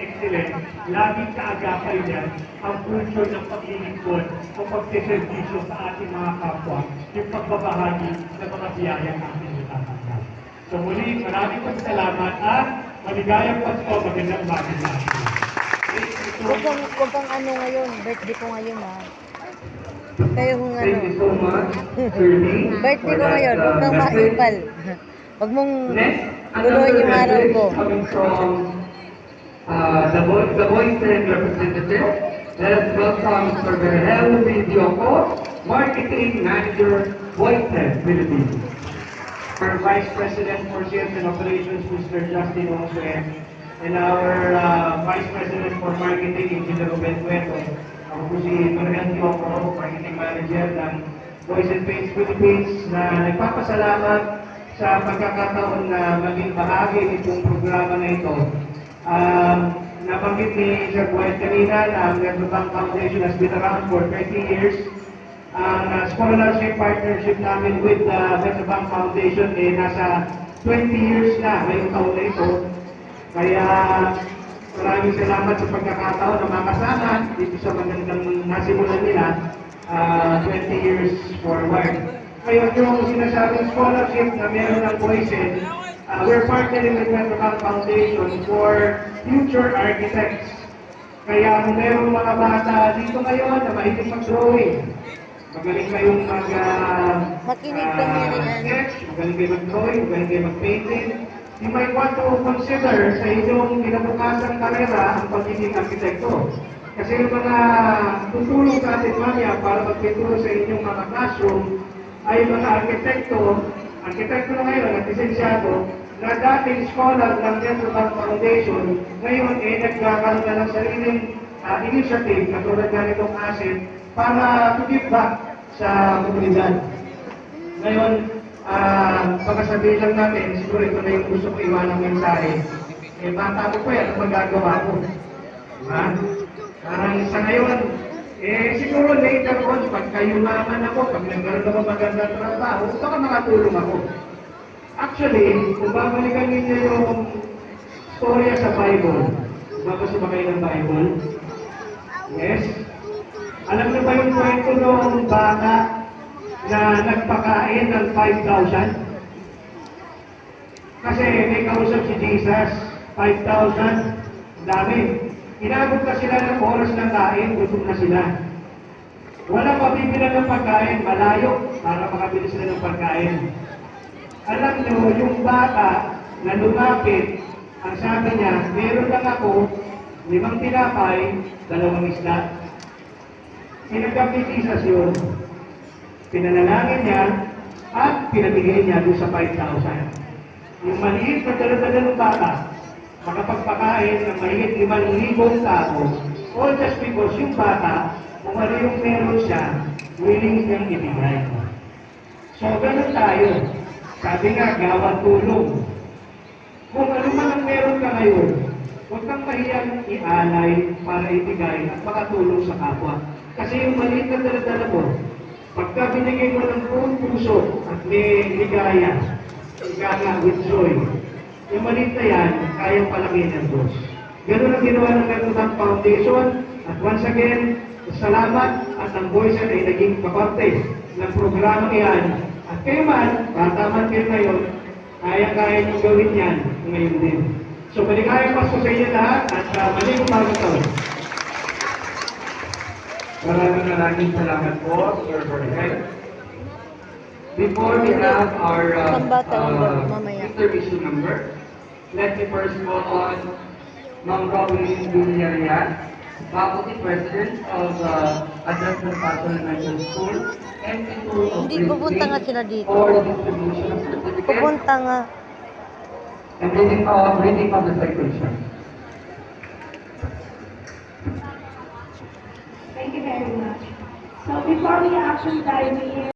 excellent, laging kaagapay niyan ang function ng paglilingkod o pagsiservisyo sa ating mga kapwa, yung pagbabahagi ng mga biyayang ating natatanggap. So muli, maraming pong salamat at maligayang Pasko, magandang umaga sa atin. Huwag kang ano ngayon, birthday ko ngayon ha. Kayo kung ano. Thank you so much, Shirley. Birthday ko ngayon, huwag kang maipal. Huwag mong guluhin yung araw ko. Coming from the Voice representative. Let's welcome Mr. Berhel Videoco, Marketing Manager, Voice Philippines. Our Vice President for Sales and Operations, Mr. Justin Ongwe, and our Vice President for Marketing, Engineer Ruben Cueto. Ako po si Berhel Videoco, Marketing Manager ng Voice and Face Philippines, na nagpapasalamat sa pagkakataon na maging bahagi nitong programa na ito. Nabanggit ni Sir Boyd kanina na ang Metro Bank Foundation has been around for 30 years. Ang scholarship partnership namin with the Metro Bank Foundation nasa 20 years na ngayong taon na ito. Kaya maraming salamat sa pagkakataon na makasama dito sa magandang nasimulan nila 20 years forward. Ngayon yung sinasabing scholarship na meron ng Voices, we're partnering with Metro Bank Foundation for future architects. Kaya kung merong mga bata dito ngayon na mahilig mag-drawing, magaling kayong Makinig kami rin. sketch, magaling kayo mag-drawing, magaling kayo mag-painting, you might want to consider sa inyong kinabukasang karera ang pagiging arkitekto. Kasi yung mga tutulong sa atin mamaya para magpinturo sa inyong mga classroom ay mga arkitekto na ngayon at lisensyado na dating scholar ng Metro Bank Foundation, ngayon nagkakaroon na ng sariling initiative na tulad na nitong asset para to give back sa komunidad. Ngayon, pagkasabihin lang natin, siguro ito na yung gusto ko iwanang mensahe. Bata ko po yan, ang magagawa ko. Parang sa ngayon, siguro later on, pag kayumaman ako, pag nagkaroon ako magandang trabaho, baka makatulong ako. Actually, kung babalikan ninyo yung storya sa Bible, babasa ba kayo ng Bible? Yes? Alam niyo ba yung kwento ng bata na nagpakain ng 5,000? Kasi may kausap si Jesus, 5,000, dami. Inabot na sila ng oras ng kain, gutom na sila. Walang mabibilan ng pagkain, malayo para makabili sila ng pagkain. Alam nyo, yung bata na lumapit, ang sabi niya, meron lang ako 5 tinapay, 2 isda. Pinagkap ni Jesus yun. Pinanalangin niya at pinabigay niya doon sa 5,000. Yung maliit na dala-dala ng bata, makapagpakain ng mahigit 5,000 tao, all just because yung bata, kung ano yung meron siya, willing niyang ibigay. So, ganun tayo. Sabi nga, gawa tulong. Kung ano man ang meron ka ngayon, huwag kang mahiyang ialay para ibigay at makatulong sa kapwa. Kasi yung maliit na dala-dala mo, pagka binigay mo ng buong puso at may ligaya, ligaya with joy, yung maliit na yan, kayang palangin ng Diyos. Ganun ang ginawa ng Metro Bank Foundation. At once again, salamat at ang Voices ay naging kaparte ng programa yan. At kayo man, bata man kayo ngayon, kaya-kaya nyo gawin yan ngayon din. So, maligayang Pasko sa inyo lahat at maling umagang taon. Maraming salamat po, Sir Berhel. Before we have our interview number, let me first call on Ma'am Robin Villarreal, Faculty President of Adjustment Pastoral Elementary School, and Hindi, pupunta nga sila dito. for distribution of certificates Pupunta nga. and reading of the citation. Thank you very much. So before we actually dive in,